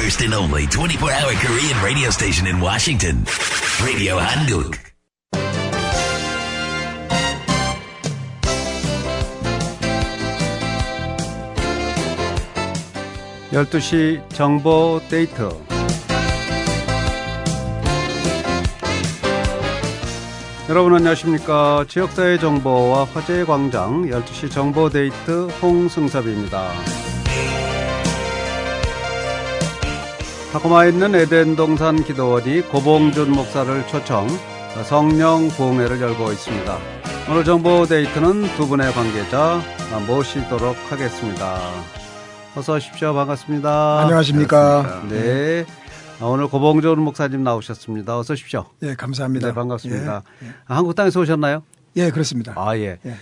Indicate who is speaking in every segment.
Speaker 1: first and only 24-hour Korean radio station in Washington, Radio Hanguk.
Speaker 2: (12시) 정보 데이트. 여러분 안녕하십니까. 지역사회 정보와 화제의 광장 12시 정보 데이트 홍승섭입니다. 타코마에 있는 에덴동산 기도원이 고봉준 목사를 초청 성령 부흥회를 열고 있습니다. 오늘 정보 데이트는 두 분의 관계자 모시도록 하겠습니다. 어서 오십시오. 반갑습니다.
Speaker 3: 안녕하십니까.
Speaker 2: 반갑습니다. 네. 오늘 고봉준 목사님 나오셨습니다. 어서 오십시오.
Speaker 3: 네, 감사합니다.
Speaker 2: 네, 반갑습니다.
Speaker 3: 예, 예.
Speaker 2: 한국 땅에서 오셨나요?
Speaker 3: 예, 그렇습니다.
Speaker 2: 아, 예.
Speaker 3: 예.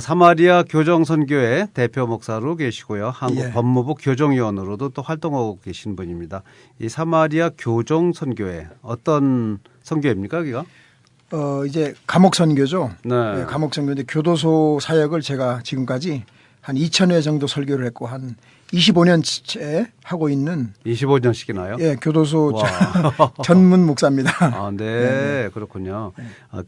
Speaker 2: 사마리아 교정선교회 대표 목사로 계시고요. 한국
Speaker 3: 예.
Speaker 2: 법무부 교정위원으로도 또 활동하고 계신 분입니다. 이 사마리아 교정선교회 어떤 선교회입니까, 여기가?
Speaker 3: 이제 감옥선교죠.
Speaker 2: 네.
Speaker 3: 예, 감옥선교인데 교도소 사역을 제가 지금까지 한 2,000회 정도 설교를 했고 한 25년째 하고 있는
Speaker 2: 25년씩이나요?
Speaker 3: 예, 교도소 전문 목사입니다.
Speaker 2: 아, 네.
Speaker 3: 네.
Speaker 2: 그렇군요.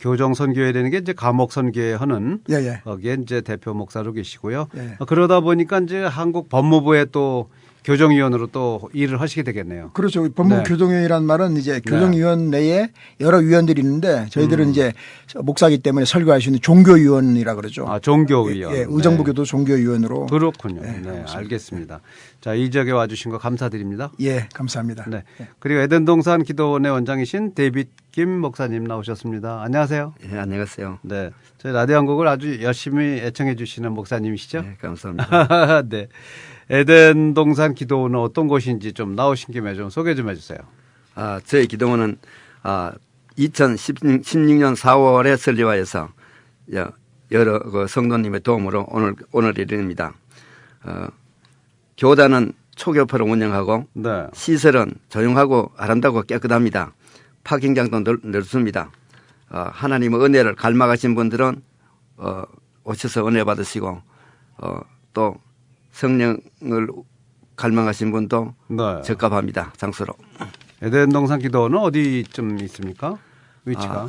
Speaker 2: 교정선교회라는 게 이제 감옥선교회 하는
Speaker 3: 예, 예.
Speaker 2: 거기에 이제 대표 목사로 계시고요.
Speaker 3: 예.
Speaker 2: 그러다 보니까 이제 한국 법무부에 또 교정위원으로 또 일을 하시게 되겠네요.
Speaker 3: 그렇죠. 법무부
Speaker 2: 네.
Speaker 3: 교정위원이라는 말은 이제 교정위원 내에 여러 위원들이 있는데 저희들은 이제 목사기 때문에 설교할 수 있는 종교위원이라 그러죠.
Speaker 2: 아, 종교위원.
Speaker 3: 예, 의정부
Speaker 2: 네.
Speaker 3: 교도 종교위원으로.
Speaker 2: 그렇군요.
Speaker 3: 네,
Speaker 2: 네, 알겠습니다. 자, 이 지역에 와주신 거 감사드립니다.
Speaker 3: 예, 감사합니다.
Speaker 2: 네.
Speaker 3: 예.
Speaker 2: 그리고 에덴동산 기도원의 원장이신 데이빗 김 목사님 나오셨습니다. 안녕하세요.
Speaker 4: 네, 안녕하세요.
Speaker 2: 네. 저희 라디오 한국을 아주 열심히 애청해 주시는 목사님이시죠?
Speaker 4: 네, 감사합니다.
Speaker 2: 네. 에덴동산 기도원은 어떤 곳인지 좀 나오신 김에 좀 소개 좀 해주세요.
Speaker 4: 저희 기도원은 2016년 4월에 설립하여서 여러 성도님의 도움으로 오늘 이릅니다. 교단은 초교포를 운영하고
Speaker 2: 네.
Speaker 4: 시설은 조용하고 아름답고 깨끗합니다. 파킹장도 넓습니다. 하나님의 은혜를 갈망하신 분들은 오셔서 은혜 받으시고 또 성령을 갈망하신 분도
Speaker 2: 네.
Speaker 4: 적합합니다. 장소로.
Speaker 2: 에덴동산 기도원은 어디쯤 있습니까? 위치가?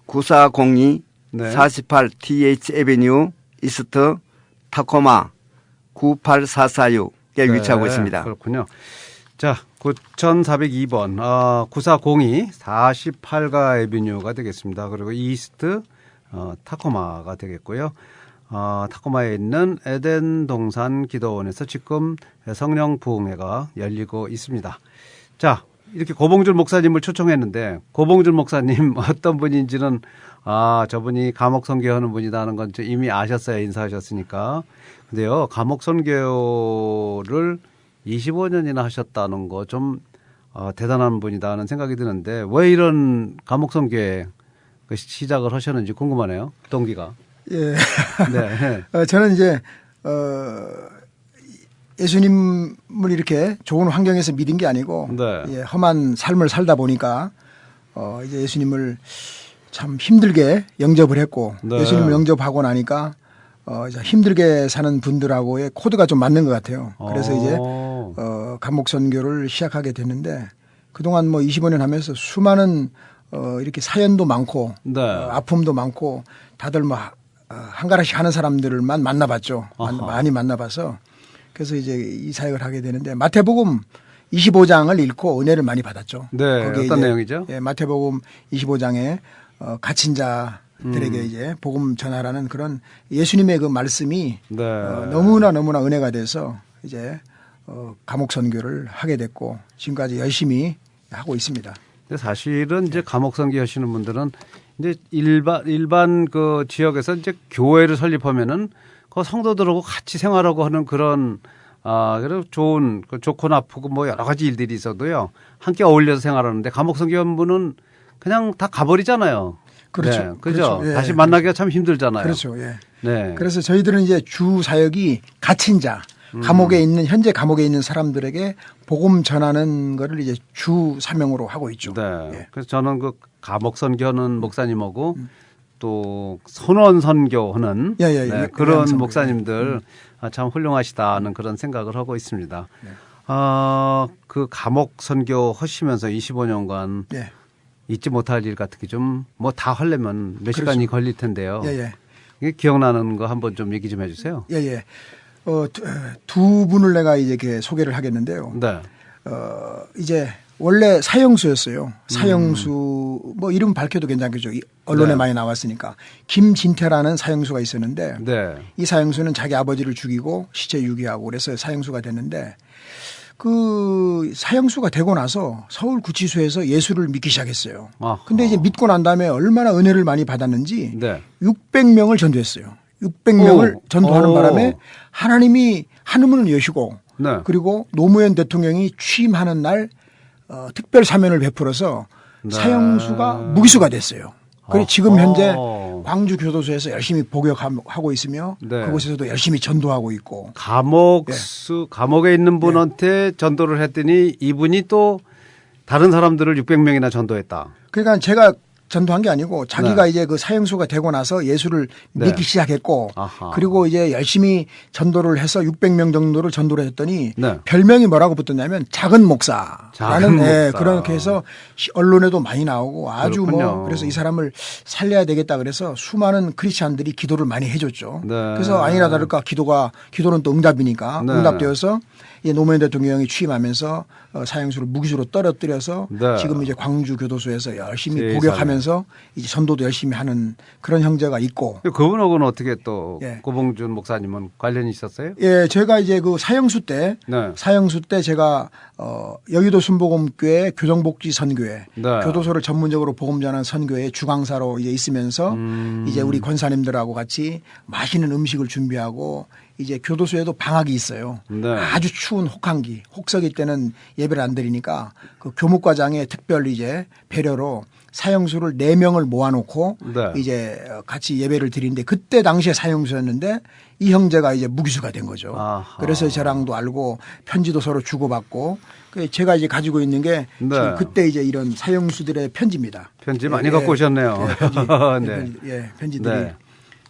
Speaker 4: 9402
Speaker 2: 네.
Speaker 4: 48 TH 에비뉴 이스트 타코마 98446에 위치하고 있습니다.
Speaker 2: 그렇군요. 자, 9402번 9402 48가 에비뉴가 되겠습니다. 그리고 이스트 타코마가 되겠고요. 타코마에 있는 에덴동산 기도원에서 지금 성령 부흥회가 열리고 있습니다. 자, 이렇게 고봉준 목사님을 초청했는데 고봉준 목사님 어떤 분인지는 저분이 감옥 선교하는 분이라는 건 이미 아셨어요. 인사하셨으니까. 근데요, 감옥 선교를 25년이나 하셨다는 거 좀 대단한 분이다는 생각이 드는데 왜 이런 감옥 선교에 시작을 하셨는지 궁금하네요. 동기가.
Speaker 3: 예.
Speaker 2: 네.
Speaker 3: 저는 이제, 예수님을 이렇게 좋은 환경에서 믿은 게 아니고,
Speaker 2: 네.
Speaker 3: 예, 험한 삶을 살다 보니까, 이제 예수님을 참 힘들게 영접을 했고,
Speaker 2: 네.
Speaker 3: 예수님을 영접하고 나니까, 이제 힘들게 사는 분들하고의 코드가 좀 맞는 것 같아요. 그래서 이제, 감옥 선교를 시작하게 됐는데, 그동안 뭐 25년 하면서 수많은, 이렇게 사연도 많고,
Speaker 2: 네.
Speaker 3: 아픔도 많고, 다들 뭐, 한가락씩 하는 사람들만 만나봤죠. 많이 만나봐서. 그래서 이제 이 사역을 하게 되는데 마태복음 25장을 읽고 은혜를 많이 받았죠.
Speaker 2: 네.
Speaker 3: 거기에
Speaker 2: 어떤
Speaker 3: 이제
Speaker 2: 내용이죠?
Speaker 3: 예, 마태복음 25장에 갇힌 자들에게 이제 복음 전하라는 그런 예수님의 그 말씀이
Speaker 2: 네.
Speaker 3: 너무나 은혜가 돼서 이제 감옥 선교를 하게 됐고 지금까지 열심히 하고 있습니다.
Speaker 2: 근데 사실은 이제 감옥 선교하시는 분들은 이제 일반 그 지역에서 이제 교회를 설립하면은 그 성도들하고 같이 생활하고 하는 그런 그리고 좋은 좋고 나쁘고 뭐 여러 가지 일들이 있어도요 함께 어울려서 생활하는데 감옥 선교원분은 그냥 다 가버리잖아요.
Speaker 3: 그렇죠.
Speaker 2: 네, 그죠.
Speaker 3: 그렇죠. 예,
Speaker 2: 다시 만나기가 참 힘들잖아요.
Speaker 3: 그렇죠. 예.
Speaker 2: 네.
Speaker 3: 그래서 저희들은 이제 주 사역이 갇힌 자, 현재 감옥에 있는 사람들에게 복음 전하는 거를 이제 주 사명으로 하고 있죠.
Speaker 2: 네.
Speaker 3: 예.
Speaker 2: 그래서 저는 그 감옥 선교하는 목사님하고 또 선원 선교하는
Speaker 3: 예,
Speaker 2: 네, 그런 목사님들 참 훌륭하시다는 그런 생각을 하고 있습니다.
Speaker 3: 네.
Speaker 2: 그 감옥 선교 하시면서 25년간
Speaker 3: 네.
Speaker 2: 잊지 못할 일 같은 게 좀 뭐 다 하려면 몇
Speaker 3: 그렇죠.
Speaker 2: 시간이 걸릴 텐데요.
Speaker 3: 예, 예.
Speaker 2: 이게 기억나는 거 한번 좀 얘기 좀 해주세요.
Speaker 3: 예, 예. 두 분을 내가 이제 이렇게 소개를 하겠는데요.
Speaker 2: 네.
Speaker 3: 이제 원래 사형수였어요. 사형수 뭐 이름 밝혀도 괜찮겠죠. 언론에
Speaker 2: 네.
Speaker 3: 많이 나왔으니까. 김진태라는 사형수가 있었는데
Speaker 2: 네.
Speaker 3: 이 사형수는 자기 아버지를 죽이고 시체 유기하고 그래서 사형수가 됐는데 그 사형수가 되고 나서 서울 구치소에서 예수를 믿기 시작했어요.
Speaker 2: 아하.
Speaker 3: 근데 이제 믿고 난 다음에 얼마나 은혜를 많이 받았는지
Speaker 2: 네.
Speaker 3: 600명을 전도했어요. 600명을
Speaker 2: 오.
Speaker 3: 전도하는
Speaker 2: 오.
Speaker 3: 바람에 하나님이 하늘문을 여시고
Speaker 2: 네.
Speaker 3: 그리고 노무현 대통령이 취임하는 날 특별 사면을 베풀어서
Speaker 2: 네.
Speaker 3: 사형수가 무기수가 됐어요. 그리고 지금
Speaker 2: 어허.
Speaker 3: 현재 광주 교도소에서 열심히 복역하고 있으며
Speaker 2: 네.
Speaker 3: 그곳에서도 열심히 전도하고 있고.
Speaker 2: 감옥에 있는 분한테 전도를 했더니 이분이 또 다른 사람들을 600명이나 전도했다.
Speaker 3: 그러니까 제가 전도한 게 아니고 자기가
Speaker 2: 네.
Speaker 3: 이제 그 사형수가 되고 나서 예수를
Speaker 2: 네.
Speaker 3: 믿기 시작했고
Speaker 2: 아하.
Speaker 3: 그리고 이제 열심히 전도를 해서 600명 정도를 전도를 했더니
Speaker 2: 네.
Speaker 3: 별명이 뭐라고 붙었냐면 작은 목사라는
Speaker 2: 작은 목사.
Speaker 3: 그렇게 해서 언론에도 많이 나오고 아주
Speaker 2: 그렇군요.
Speaker 3: 뭐 그래서 이 사람을 살려야 되겠다 그래서 수많은 크리스찬들이 기도를 많이 해줬죠.
Speaker 2: 네.
Speaker 3: 그래서 아니나 다를까 기도는 또 응답이니까
Speaker 2: 네.
Speaker 3: 응답되어서 이 노무현 대통령이 취임하면서 사형수를 무기수로 떨어뜨려서
Speaker 2: 네.
Speaker 3: 지금 이제 광주 교도소에서 열심히
Speaker 2: 세상에.
Speaker 3: 복역하면서 이제 전도도 열심히 하는 그런 형제가 있고.
Speaker 2: 그분하고는 어떻게 또
Speaker 3: 예.
Speaker 2: 고봉준 목사님은 관련이 있었어요?
Speaker 3: 예, 제가 이제 그 사형수 때 제가 여의도 순복음교회 교정복지 선교회
Speaker 2: 네.
Speaker 3: 교도소를 전문적으로 복음 전하는 선교회 주강사로 이제 있으면서 이제 우리 권사님들하고 같이 맛있는 음식을 준비하고 이제 교도소에도 방학이 있어요.
Speaker 2: 네.
Speaker 3: 아주 추운 혹한기, 혹서기 때는 예배를 안 드리니까 그 교목과장의 특별 이제 배려로 사형수를 4명을 모아놓고
Speaker 2: 네.
Speaker 3: 이제 같이 예배를 드리는데 그때 당시에 사형수였는데 이 형제가 이제 무기수가 된 거죠.
Speaker 2: 아하.
Speaker 3: 그래서 저랑도 알고 편지도 서로 주고받고 제가 이제 가지고 있는 게
Speaker 2: 네.
Speaker 3: 지금 그때 이제 이런 사형수들의 편지입니다.
Speaker 2: 편지 많이 갖고 오셨네요.
Speaker 3: 네. 편지들이
Speaker 2: 네.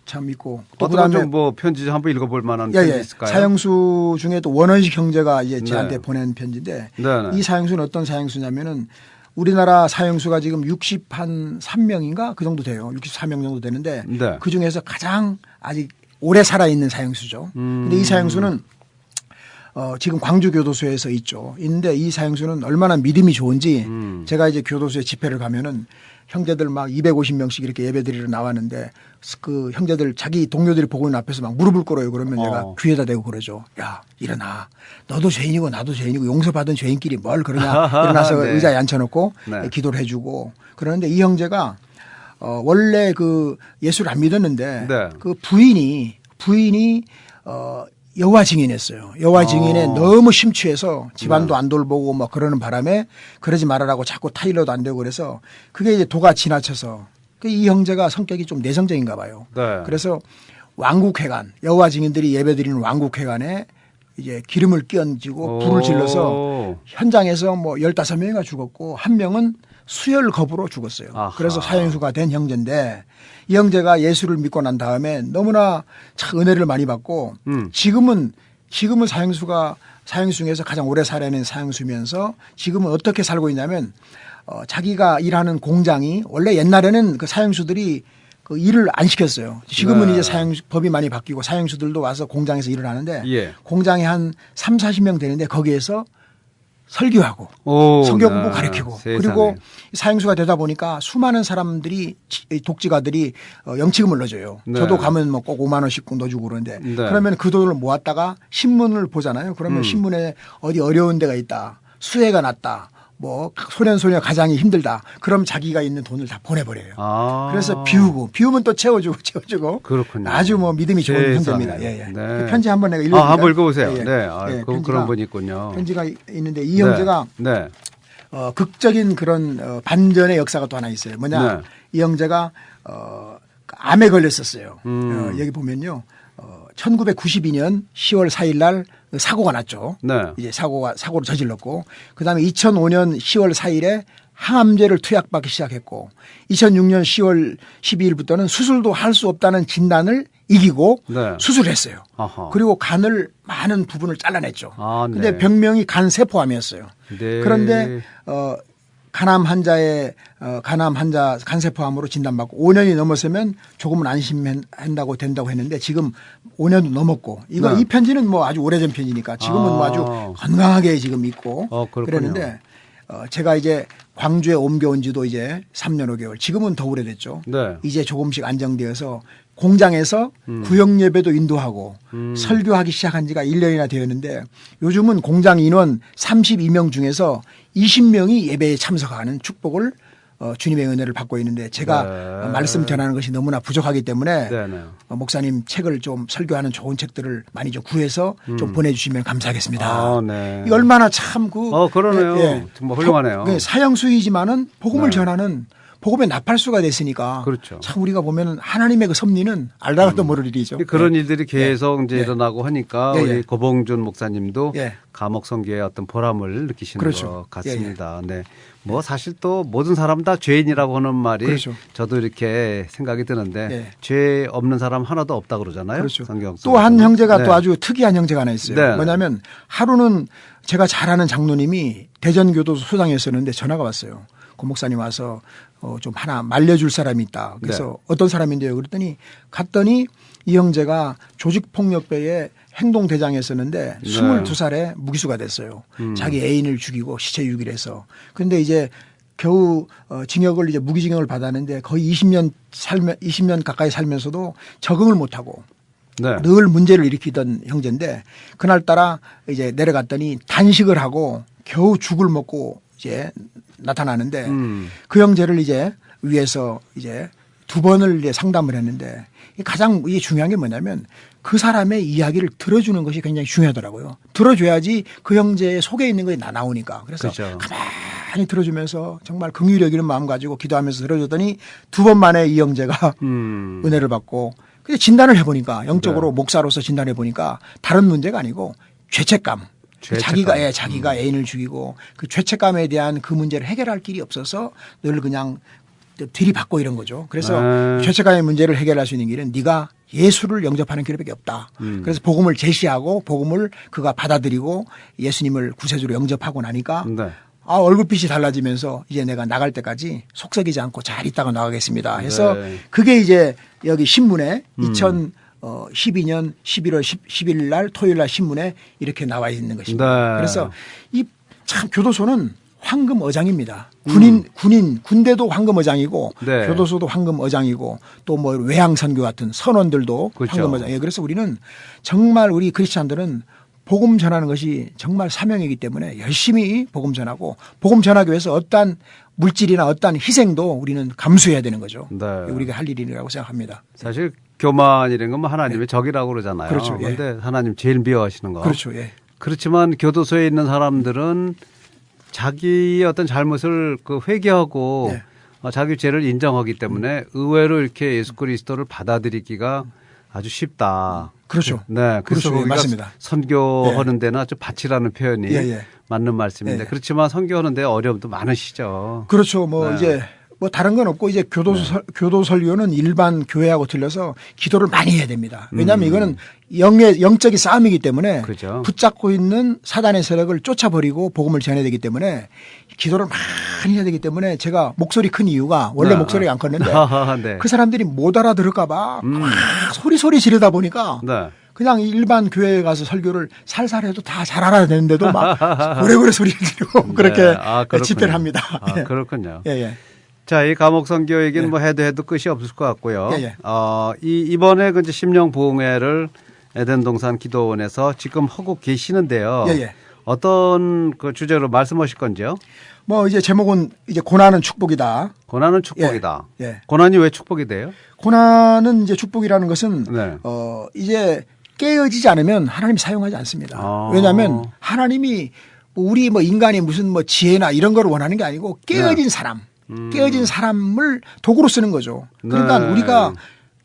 Speaker 3: 참 있고 또
Speaker 2: 어떤
Speaker 3: 그다음에
Speaker 2: 뭐 편지 한번 읽어볼 만한 편지 있을까요?
Speaker 3: 사형수 중에 또 원원식 형제가 이제
Speaker 2: 네.
Speaker 3: 저한테 보낸 편지인데
Speaker 2: 네.
Speaker 3: 이 사형수는 어떤 사형수냐면은 우리나라 사형수가 지금 63명인가 그 정도 돼요. 64명 정도 되는데
Speaker 2: 네.
Speaker 3: 그 중에서 가장 아직 오래 살아있는 사형수죠. 근데 이 사형수는 지금 광주 교도소에서 있죠. 있는데 이 사형수는 얼마나 믿음이 좋은지 제가 이제 교도소에 집회를 가면은 형제들 막 250명씩 이렇게 예배드리러 나왔는데 그 형제들 자기 동료들이 보고 있는 앞에서 막 무릎을 꿇어요. 그러면 내가 귀에다 대고 그러죠. 야, 일어나. 너도 죄인이고 나도 죄인이고 용서받은 죄인끼리 뭘 그러냐. 일어나서
Speaker 2: 네.
Speaker 3: 의자에 앉혀놓고
Speaker 2: 네.
Speaker 3: 기도를 해주고 그러는데 이 형제가 원래 그 예수를 안 믿었는데
Speaker 2: 네.
Speaker 3: 그 부인이 여호와 증인했어요. 여호와 증인에 너무 심취해서 집안도 안 돌보고 뭐 그러는 바람에 그러지 말아라고 자꾸 타일러도 안 되고 그래서 그게 이제 도가 지나쳐서 이 형제가 성격이 좀 내성적인가 봐요.
Speaker 2: 네.
Speaker 3: 그래서 왕국회관 여호와 증인들이 예배드리는 왕국회관에 이제 기름을 끼얹고 불을 질러서 현장에서 뭐 15명이가 죽었고 한 명은 수혈 겁으로 죽었어요.
Speaker 2: 아하.
Speaker 3: 그래서 사형수가 된 형제인데 이 형제가 예수를 믿고 난 다음에 너무나 참 은혜를 많이 받고 지금은 사형수 중에서 가장 오래 살아있는 사형수면서 지금은 어떻게 살고 있냐면 자기가 일하는 공장이 원래 옛날에는 그 사형수들이 그 일을 안 시켰어요. 지금은
Speaker 2: 네.
Speaker 3: 이제 법이 많이 바뀌고 사형수들도 와서 공장에서 일을 하는데
Speaker 2: 예.
Speaker 3: 공장에 한 30-40명 되는데 거기에서 설교하고 성경 공부 가르치고
Speaker 2: 세상에.
Speaker 3: 그리고 사형수가 되다 보니까 수많은 사람들이 독지가들이 영치금을 넣어줘요.
Speaker 2: 네.
Speaker 3: 저도 가면 뭐 꼭 5만 원씩 넣어주고 그러는데
Speaker 2: 네.
Speaker 3: 그러면 그 돈을 모았다가 신문을 보잖아요. 그러면 신문에 어디 어려운 데가 있다. 수해가 났다. 뭐 소년소녀 가장이 힘들다. 그럼 자기가 있는 돈을 다 보내버려요. 그래서 비우면 또 채워주고.
Speaker 2: 그렇군요.
Speaker 3: 아주 뭐 믿음이 좋은
Speaker 2: 세상에.
Speaker 3: 형제입니다. 예, 예.
Speaker 2: 네.
Speaker 3: 그 편지 한번 내가 읽어볼까요?
Speaker 2: 한번 읽어보세요.
Speaker 3: 예, 예.
Speaker 2: 네.
Speaker 3: 예,
Speaker 2: 그런 분이 있군요.
Speaker 3: 편지가 있는데 이 형제가
Speaker 2: 네.
Speaker 3: 극적인 그런 반전의 역사가 또 하나 있어요. 뭐냐.
Speaker 2: 네.
Speaker 3: 이 형제가 암에 걸렸었어요. 여기 보면요. 1992년 10월 4일 날 사고가 났죠.
Speaker 2: 네.
Speaker 3: 이제 사고를 저질렀고 그다음에 2005년 10월 4일에 항암제를 투약받기 시작했고 2006년 10월 12일부터는 수술도 할 수 없다는 진단을 이기고
Speaker 2: 네.
Speaker 3: 수술을 했어요.
Speaker 2: 아하.
Speaker 3: 그리고 간을 많은 부분을 잘라냈죠.
Speaker 2: 아, 네.
Speaker 3: 근데 병명이 간 세포암이었어요.
Speaker 2: 네.
Speaker 3: 그런데 간암 환자 간세포암으로 진단받고 5년이 넘었으면 조금은 안심한다고 된다고 했는데 지금 5년도 넘었고 이거
Speaker 2: 네.
Speaker 3: 이 편지는 뭐 아주 오래전 편지니까 지금은 뭐 아주 건강하게 지금 있고 그랬는데 제가 이제 광주에 옮겨온 지도 이제 3년 5개월 지금은 더 오래됐죠.
Speaker 2: 네.
Speaker 3: 이제 조금씩 안정되어서 공장에서 구역 예배도 인도하고 설교하기 시작한 지가 1년이나 되었는데 요즘은 공장 인원 32명 중에서 20명이 예배에 참석하는 축복을 주님의 은혜를 받고 있는데 제가
Speaker 2: 네.
Speaker 3: 말씀 전하는 것이 너무나 부족하기 때문에
Speaker 2: 네, 네.
Speaker 3: 목사님 책을 좀 설교하는 좋은 책들을 많이 좀 구해서 좀 보내주시면 감사하겠습니다.
Speaker 2: 아, 네.
Speaker 3: 이 얼마나 참
Speaker 2: 그러네요. 정말 훌륭하네요.
Speaker 3: 사형수이지만은 복음을
Speaker 2: 네.
Speaker 3: 전하는 복음의 나팔수가 됐으니까
Speaker 2: 그렇죠.
Speaker 3: 참 우리가 보면은 하나님의 그 섭리는 알다가도 모를 일이죠.
Speaker 2: 그런
Speaker 3: 네.
Speaker 2: 일들이 계속 이제
Speaker 3: 예.
Speaker 2: 일어나고 하니까
Speaker 3: 예,
Speaker 2: 우리
Speaker 3: 예.
Speaker 2: 고봉준 목사님도
Speaker 3: 예.
Speaker 2: 감옥 선교의 어떤 보람을 느끼시는
Speaker 3: 그렇죠.
Speaker 2: 것 같습니다. 네. 뭐 사실 또 모든 사람 다 죄인이라고 하는 말이
Speaker 3: 그렇죠.
Speaker 2: 저도 이렇게 생각이 드는데
Speaker 3: 예.
Speaker 2: 죄 없는 사람 하나도 없다 그러잖아요.
Speaker 3: 그렇죠.
Speaker 2: 성경
Speaker 3: 또 한
Speaker 2: 속에서는.
Speaker 3: 형제가
Speaker 2: 네.
Speaker 3: 또 아주 특이한 형제가 하나 있어요.
Speaker 2: 네.
Speaker 3: 뭐냐면 하루는 제가 잘 아는 장로님이 대전교도소 소장이었었는데 전화가 왔어요. 고 목사님 와서 좀 하나 말려줄 사람이 있다. 그래서
Speaker 2: 네.
Speaker 3: 어떤 사람인데요? 그랬더니 갔더니 이 형제가 조직폭력배의 행동대장이었었는데
Speaker 2: 네.
Speaker 3: 22살에 무기수가 됐어요. 자기 애인을 죽이고 시체 유기를 해서. 그런데 이제 겨우 징역을 이제 무기징역을 받았는데 거의 20년 가까이 살면서도 적응을 못하고
Speaker 2: 네.
Speaker 3: 늘 문제를 일으키던 형제인데 그날따라 이제 내려갔더니 단식을 하고 겨우 죽을 먹고 이제 나타나는데 그 형제를 이제 위에서 이제 2번을 이제 상담을 했는데 가장 이게 중요한 게 뭐냐면 그 사람의 이야기를 들어주는 것이 굉장히 중요하더라고요. 들어줘야지 그 형제의 속에 있는 것이 나오니까. 그래서
Speaker 2: 그렇죠.
Speaker 3: 가만히 들어주면서 정말 긍휼히 여기는 마음 가지고 기도하면서 들어줬더니 2번 만에 이 형제가 은혜를 받고 근데 진단을 해보니까 영적으로
Speaker 2: 네.
Speaker 3: 목사로서 진단해 보니까 다른 문제가 아니고 죄책감. 자기가 애인을 죽이고 그 죄책감에 대한 그 문제를 해결할 길이 없어서 늘 그냥 들이받고 이런 거죠. 그래서 죄책감의 문제를 해결할 수 있는 길은 네가 예수를 영접하는 길밖에 없다. 그래서 복음을 제시하고 복음을 그가 받아들이고 예수님을 구세주로 영접하고 나니까
Speaker 2: 네.
Speaker 3: 얼굴빛이 달라지면서 이제 내가 나갈 때까지 속썩이지 않고 잘 있다가 나가겠습니다. 해서
Speaker 2: 네.
Speaker 3: 그게 이제 여기 신문에 2012년 11월 10일 날 토요일 날 신문에 이렇게 나와 있는 것입니다.
Speaker 2: 네.
Speaker 3: 그래서 이 참 교도소는 황금 어장입니다. 군대도 황금 어장이고
Speaker 2: 네.
Speaker 3: 교도소도 황금 어장이고 또 뭐 외항 선교 같은 선원들도
Speaker 2: 그렇죠.
Speaker 3: 황금 어장이에요. 그래서 우리는 정말 우리 크리스찬들은 복음 전하는 것이 정말 사명이기 때문에 열심히 복음 전하고 복음 전하기 위해서 어떠한 물질이나 어떠한 희생도 우리는 감수해야 되는 거죠.
Speaker 2: 네.
Speaker 3: 우리가 할 일이라고 생각합니다.
Speaker 2: 사실 교만이라는 건 뭐 하나님의 적이라고 그러잖아요.
Speaker 3: 그렇죠. 예.
Speaker 2: 그런데 하나님 제일 미워하시는 거.
Speaker 3: 그렇죠. 예.
Speaker 2: 그렇지만 교도소에 있는 사람들은 자기의 어떤 잘못을 회개하고
Speaker 3: 네.
Speaker 2: 자기 죄를 인정하기 때문에 의외로 이렇게 예수 그리스도를 받아들이기가 아주 쉽다.
Speaker 3: 그렇죠.
Speaker 2: 네. 그래서
Speaker 3: 그렇죠. 예,
Speaker 2: 우리가
Speaker 3: 맞습니다.
Speaker 2: 선교하는 데나 좀 바치라는 표현이
Speaker 3: 예.
Speaker 2: 맞는 말씀인데 그렇지만 선교하는 데 어려움도 많으시죠.
Speaker 3: 그렇죠. 뭐
Speaker 2: 네.
Speaker 3: 이제 뭐 다른 건 없고 이제 교도 설교는 일반 교회하고 틀려서 기도를 많이 해야 됩니다. 왜냐하면 이거는 영적인 싸움이기 때문에
Speaker 2: 그죠.
Speaker 3: 붙잡고 있는 사단의 세력을 쫓아버리고 복음을 전해야 되기 때문에 기도를 많이 해야 되기 때문에 제가 목소리 큰 이유가 원래
Speaker 2: 네.
Speaker 3: 목소리가 안 컸는데
Speaker 2: 네.
Speaker 3: 그 사람들이 못 알아들을까 봐 소리 지르다 보니까
Speaker 2: 네.
Speaker 3: 그냥 일반 교회에 가서 설교를 살살 해도 다 잘 알아야 되는데도 막 오래오래 소리를 지르고 그렇게
Speaker 2: 그렇군요.
Speaker 3: 집회를 합니다.
Speaker 2: 그렇군요.
Speaker 3: 예.
Speaker 2: 자, 이 감옥 선교 얘기는 뭐 해도 끝이 없을 것 같고요.
Speaker 3: 예.
Speaker 2: 이번에 그 이제 심령 부흥회를 에덴 동산 기도원에서 지금 하고 계시는데요.
Speaker 3: 예.
Speaker 2: 어떤 그 주제로 말씀하실 건지요?
Speaker 3: 뭐 이제 제목은 이제 고난은 축복이다.
Speaker 2: 고난은 축복이다.
Speaker 3: 예.
Speaker 2: 고난이 왜 축복이 돼요?
Speaker 3: 고난은 이제 축복이라는 것은
Speaker 2: 네.
Speaker 3: 이제 깨어지지 않으면 하나님이 사용하지 않습니다. 왜냐하면 하나님이 우리 뭐 인간이 무슨 뭐 지혜나 이런 걸 원하는 게 아니고 깨어진 사람, 깨어진 사람을 도구로 쓰는 거죠. 그러니까
Speaker 2: 네.
Speaker 3: 우리가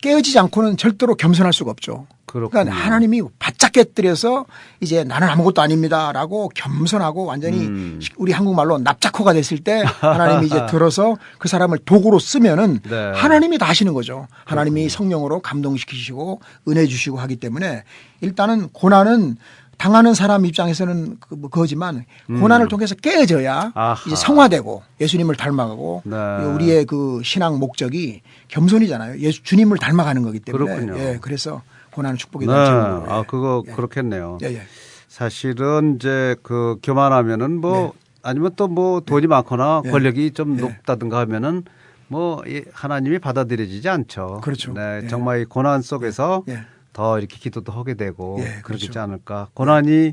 Speaker 3: 깨어지지 않고는 절대로 겸손할 수가 없죠.
Speaker 2: 그렇군요.
Speaker 3: 그러니까 하나님이 바짝 깨뜨려서 이제 나는 아무것도 아닙니다라고 겸손하고 완전히 우리 한국말로 납작호가 됐을 때 하나님이 이제 들어서 그 사람을 도구로 쓰면은
Speaker 2: 네.
Speaker 3: 하나님이 다 하시는 거죠. 하나님이 성령으로 감동시키시고 은혜 주시고 하기 때문에 일단은 고난은 당하는 사람 입장에서는 그거지만 고난을 통해서 깨어져야
Speaker 2: 아하.
Speaker 3: 이제 성화되고 예수님을 닮아가고
Speaker 2: 네.
Speaker 3: 우리의 그 신앙 목적이 겸손이잖아요. 주님을 닮아가는 거기 때문에.
Speaker 2: 그렇군요.
Speaker 3: 예, 그래서 고난은 축복이
Speaker 2: 네.
Speaker 3: 될지 모르고.
Speaker 2: 아, 그거
Speaker 3: 예.
Speaker 2: 그렇겠네요.
Speaker 3: 예, 예.
Speaker 2: 사실은 이제 그 교만하면은 뭐 아니면 또 뭐 돈이 많거나
Speaker 3: 예.
Speaker 2: 권력이 좀
Speaker 3: 예.
Speaker 2: 높다든가 하면은 뭐 하나님이 받아들여지지 않죠.
Speaker 3: 그렇죠.
Speaker 2: 네,
Speaker 3: 예.
Speaker 2: 정말 이 고난 속에서
Speaker 3: 예.
Speaker 2: 더 이렇게 기도도 하게 되고
Speaker 3: 예,
Speaker 2: 그러지
Speaker 3: 그렇죠.
Speaker 2: 않을까. 고난이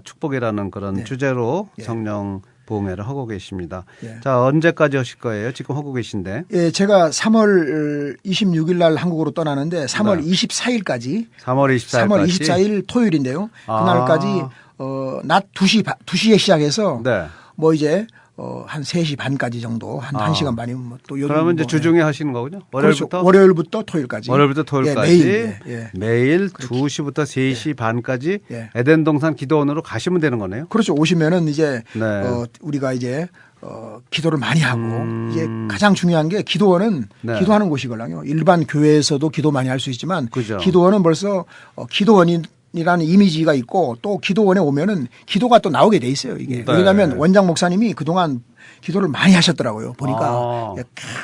Speaker 2: 축복이라는 그런
Speaker 3: 예.
Speaker 2: 주제로
Speaker 3: 예.
Speaker 2: 성령 부흥회를 하고 계십니다.
Speaker 3: 예.
Speaker 2: 자, 언제까지 하실 거예요? 지금 하고 계신데.
Speaker 3: 예, 제가 3월 26일 날 한국으로 떠나는데 3월
Speaker 2: 네.
Speaker 3: 24일까지
Speaker 2: 3월 24일까지.
Speaker 3: 3월 24일 토요일인데요.
Speaker 2: 아.
Speaker 3: 그날까지 낮 2시에 시작해서
Speaker 2: 네.
Speaker 3: 뭐 이제 한 3시 반까지 정도 한
Speaker 2: 아.
Speaker 3: 1시간 반이면 또 여기
Speaker 2: 그러면 이제
Speaker 3: 뭐,
Speaker 2: 주중에 하시는 거군요.
Speaker 3: 그렇죠.
Speaker 2: 월요일부터
Speaker 3: 월요일부터 토요일까지.
Speaker 2: 월요일부터 토요일까지
Speaker 3: 예, 매일. 예.
Speaker 2: 매일 2시부터 3시 반까지
Speaker 3: 예.
Speaker 2: 에덴 동산 기도원으로 가시면 되는 거네요.
Speaker 3: 그렇죠. 오시면은 이제
Speaker 2: 네.
Speaker 3: 우리가 이제 기도를 많이 하고 이제 가장 중요한 게 기도원은
Speaker 2: 네.
Speaker 3: 기도하는 곳이거든요. 일반 교회에서도 기도 많이 할 수 있지만
Speaker 2: 그죠.
Speaker 3: 기도원은 벌써 기도원이라는 이미지가 있고 또 기도원에 오면은 기도가 또 나오게 돼 있어요. 이게
Speaker 2: 네.
Speaker 3: 왜냐하면 원장 목사님이 그동안 기도를 많이 하셨더라고요. 보니까
Speaker 2: 아.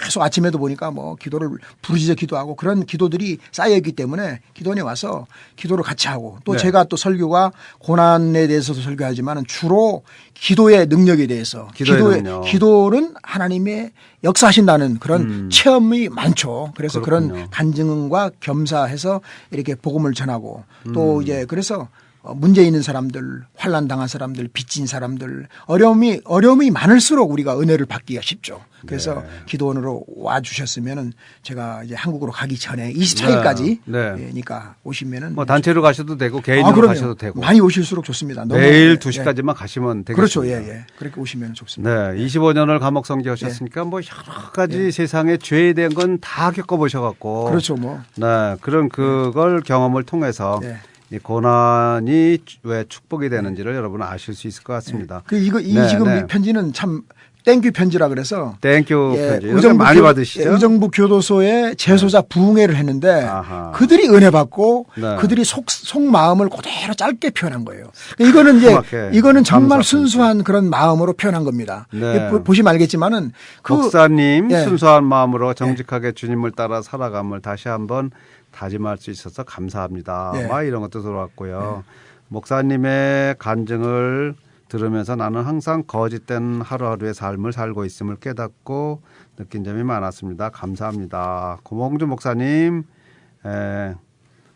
Speaker 3: 계속 아침에도 보니까 뭐 기도를 부르짖어 기도하고 그런 기도들이 쌓여 있기 때문에 기도원에 와서 기도를 같이 하고 또
Speaker 2: 네.
Speaker 3: 제가 또 설교가 고난에 대해서도 설교하지만 주로 기도의 능력에 대해서
Speaker 2: 기도의 능력.
Speaker 3: 기도는 하나님의 역사하신다는 그런 체험이 많죠. 그래서
Speaker 2: 그렇군요.
Speaker 3: 그런 간증과 겸사해서 이렇게 복음을 전하고 또 이제 그래서 문제 있는 사람들, 환난 당한 사람들, 빚진 사람들, 어려움이 많을수록 우리가 은혜를 받기가 쉽죠. 그래서
Speaker 2: 네.
Speaker 3: 기도원으로 와 주셨으면은 제가 이제 한국으로 가기 전에 24일까지
Speaker 2: 네.
Speaker 3: 그러니까 오시면은
Speaker 2: 뭐 단체로 가셔도 되고 개인으로
Speaker 3: 그럼요.
Speaker 2: 가셔도 되고
Speaker 3: 많이 오실수록 좋습니다. 너무
Speaker 2: 매일
Speaker 3: 예.
Speaker 2: 2시까지만 가시면 되겠습니다.
Speaker 3: 그렇죠. 예, 예. 그렇게 오시면 좋습니다.
Speaker 2: 네, 25년을 감옥 선교하셨으니까 뭐 여러 가지 세상에 죄에 대한 건 다 겪어보셔 갖고
Speaker 3: 그렇죠. 뭐.
Speaker 2: 네, 그런 그걸 경험을 통해서
Speaker 3: 네.
Speaker 2: 이 고난이 왜 축복이 되는지를 여러분 아실 수 있을 것 같습니다.
Speaker 3: 이
Speaker 2: 네,
Speaker 3: 지금
Speaker 2: 네.
Speaker 3: 이 편지는 참 땡큐 편지라 그래서
Speaker 2: 땡큐
Speaker 3: 예,
Speaker 2: 편지 의정부 많이 받으시죠?
Speaker 3: 의정부 교도소에 재소자 부흥회를 했는데
Speaker 2: 아하.
Speaker 3: 그들이 은혜 받고
Speaker 2: 네.
Speaker 3: 그들이 속마음을 그대로 짧게 표현한 거예요. 이거는 이제
Speaker 2: 정확해.
Speaker 3: 이거는 정말
Speaker 2: 감사
Speaker 3: 순수한 그런 마음으로 표현한 겁니다.
Speaker 2: 네.
Speaker 3: 보시면 알겠지만은
Speaker 2: 목사님
Speaker 3: 예.
Speaker 2: 순수한 마음으로 정직하게 주님을 따라 살아감을 다시 한번 다짐할 수 있어서 감사합니다.
Speaker 3: 예.
Speaker 2: 막 이런 것도 들어왔고요. 목사님의 간증을 들으면서 나는 항상 거짓된 하루하루의 삶을 살고 있음을 깨닫고 느낀 점이 많았습니다. 감사합니다. 고몽주 목사님,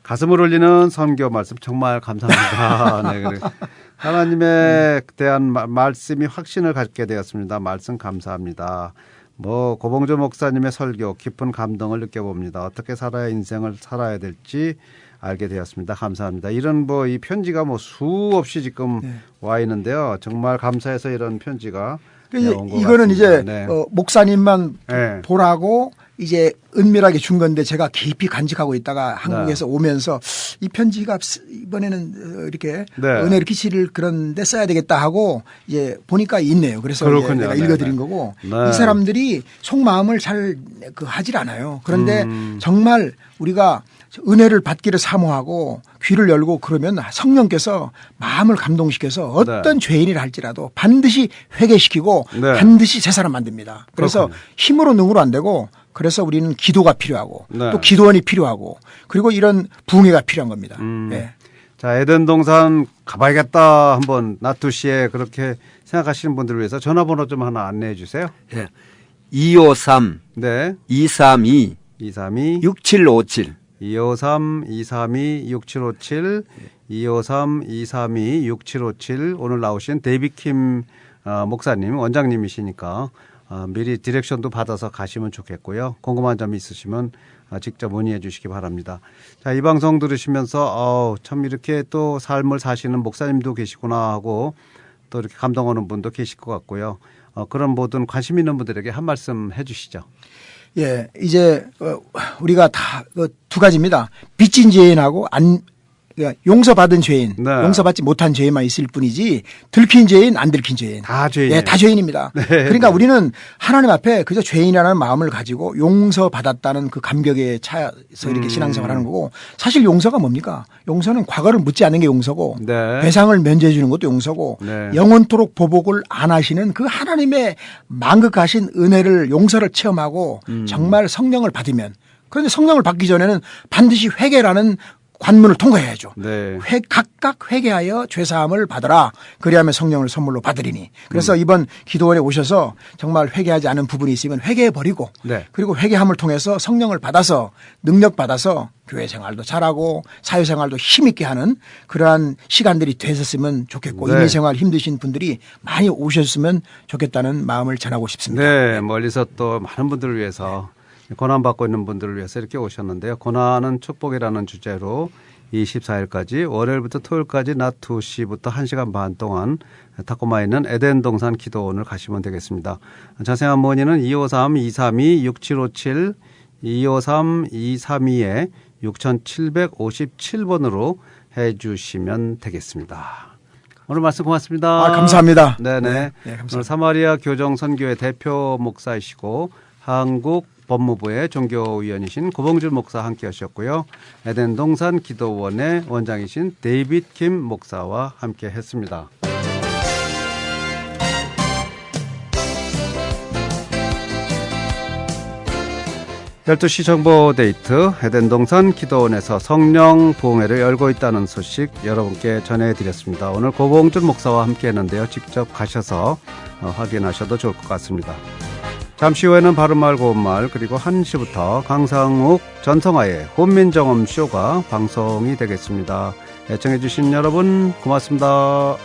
Speaker 2: 가슴을 울리는 선교 말씀 정말 감사합니다. 네, 그래. 하나님에 대한 말씀이 확신을 갖게 되었습니다. 말씀 감사합니다. 뭐 고봉주 목사님의 설교 깊은 감동을 느껴봅니다. 어떻게 살아야 인생을 살아야 될지 알게 되었습니다. 감사합니다. 이런 뭐 이 편지가 뭐 수없이 지금 와 있는데요. 정말 감사해서 이런 편지가 온 것
Speaker 3: 이거는
Speaker 2: 같습니다.
Speaker 3: 이제
Speaker 2: 네.
Speaker 3: 목사님만
Speaker 2: 네.
Speaker 3: 보라고 이제 은밀하게 준 건데 제가 깊이 간직하고 있다가 한국에서 오면서 이 편지가 이번에는 이렇게
Speaker 2: 네.
Speaker 3: 은혜를 끼칠 그런 데 써야 되겠다 하고 이제 보니까 있네요. 그래서
Speaker 2: 그렇군요.
Speaker 3: 내가
Speaker 2: 네,
Speaker 3: 읽어드린
Speaker 2: 네.
Speaker 3: 거고
Speaker 2: 네.
Speaker 3: 이 사람들이 속마음을 잘 하질 않아요. 그런데 정말 우리가 은혜를 받기를 사모하고 귀를 열고 그러면 성령께서 마음을 감동시켜서 어떤 죄인이라 할지라도 반드시 회개시키고
Speaker 2: 네.
Speaker 3: 반드시 새 사람 만듭니다. 그래서
Speaker 2: 그렇군요.
Speaker 3: 힘으로 능으로 안 되고 그래서 우리는 기도가 필요하고
Speaker 2: 네.
Speaker 3: 또 기도원이 필요하고 그리고 이런 부흥회가 필요한 겁니다. 예.
Speaker 2: 자, 에덴 동산 가봐야겠다 한번 낮 2시에 그렇게 생각하시는 분들을 위해서 전화번호 좀 하나 안내해 주세요.
Speaker 4: 예. 253
Speaker 2: 네.
Speaker 4: 232
Speaker 2: 232
Speaker 4: 6757
Speaker 2: 253 232 6757 253 232 6757 오늘 나오신 데이비킴 목사님 원장님이시니까 미리 디렉션도 받아서 가시면 좋겠고요. 궁금한 점이 있으시면 직접 문의해 주시기 바랍니다. 자, 이 방송 들으시면서 참 이렇게 또 삶을 사시는 목사님도 계시구나 하고 또 이렇게 감동하는 분도 계실 것 같고요. 그런 모든 관심 있는 분들에게 한 말씀 해 주시죠.
Speaker 3: 예, 이제 우리가 다 두 가지입니다. 빚진 죄인하고 그러니까 용서받은 죄인,
Speaker 2: 네.
Speaker 3: 용서받지 못한 죄인만 있을 뿐이지 들킨 죄인, 안 들킨 죄인.
Speaker 2: 다 죄인.
Speaker 3: 예, 다 죄인입니다.
Speaker 2: 네.
Speaker 3: 그러니까 우리는 하나님 앞에 그저 죄인이라는 마음을 가지고 용서받았다는 그 감격에 차서 이렇게 신앙생활을 하는 거고 사실 용서가 뭡니까? 용서는 과거를 묻지 않는 게 용서고
Speaker 2: 네.
Speaker 3: 배상을 면제해 주는 것도 용서고
Speaker 2: 네.
Speaker 3: 영원토록 보복을 안 하시는 그 하나님의 망극하신 은혜를 용서를 체험하고 정말 성령을 받으면 그런데 성령을 받기 전에는 반드시 회개라는 관문을 통과해야죠.
Speaker 2: 네.
Speaker 3: 각각 회개하여 죄사함을 받으라. 그리하면 성령을 선물로 받으리니. 그래서 이번 기도원에 오셔서 정말 회개하지 않은 부분이 있으면 회개해버리고
Speaker 2: 네.
Speaker 3: 그리고 회개함을 통해서 성령을 받아서 능력 받아서 교회 생활도 잘하고 사회생활도 힘있게 하는 그러한 시간들이 되셨으면 좋겠고
Speaker 2: 네.
Speaker 3: 임의생활 힘드신 분들이 많이 오셨으면 좋겠다는 마음을 전하고 싶습니다.
Speaker 2: 네, 멀리서 또 많은 분들을 위해서 고난받고 있는 분들을 위해서 이렇게 오셨는데요. 고난은 축복이라는 주제로 24일까지 월요일부터 토요일까지 낮 2시부터 1시간 반 동안 타코마에 있는 에덴 동산 기도원을 가시면 되겠습니다. 자세한 문의는 253-232-6757, 253-232에 6757번으로 해 주시면 되겠습니다. 오늘 말씀 고맙습니다.
Speaker 3: 감사합니다.
Speaker 2: 네네.
Speaker 3: 네, 감사합니다.
Speaker 2: 오늘 사마리아 교정선교회 대표 목사이시고 한국 법무부의 종교위원이신 고봉준 목사 함께 하셨고요. 에덴 동산 기도원의 원장이신 데이빗 김 목사와 함께 했습니다. 12시 정보 데이트 에덴 동산 기도원에서 성령 부흥회를 열고 있다는 소식 여러분께 전해드렸습니다. 오늘 고봉준 목사와 함께 했는데요. 직접 가셔서 확인하셔도 좋을 것 같습니다. 잠시 후에는 바른말 고운말 그리고 1시부터 강상욱 전성화의 혼민정음쇼가 방송이 되겠습니다. 애청해 주신 여러분 고맙습니다.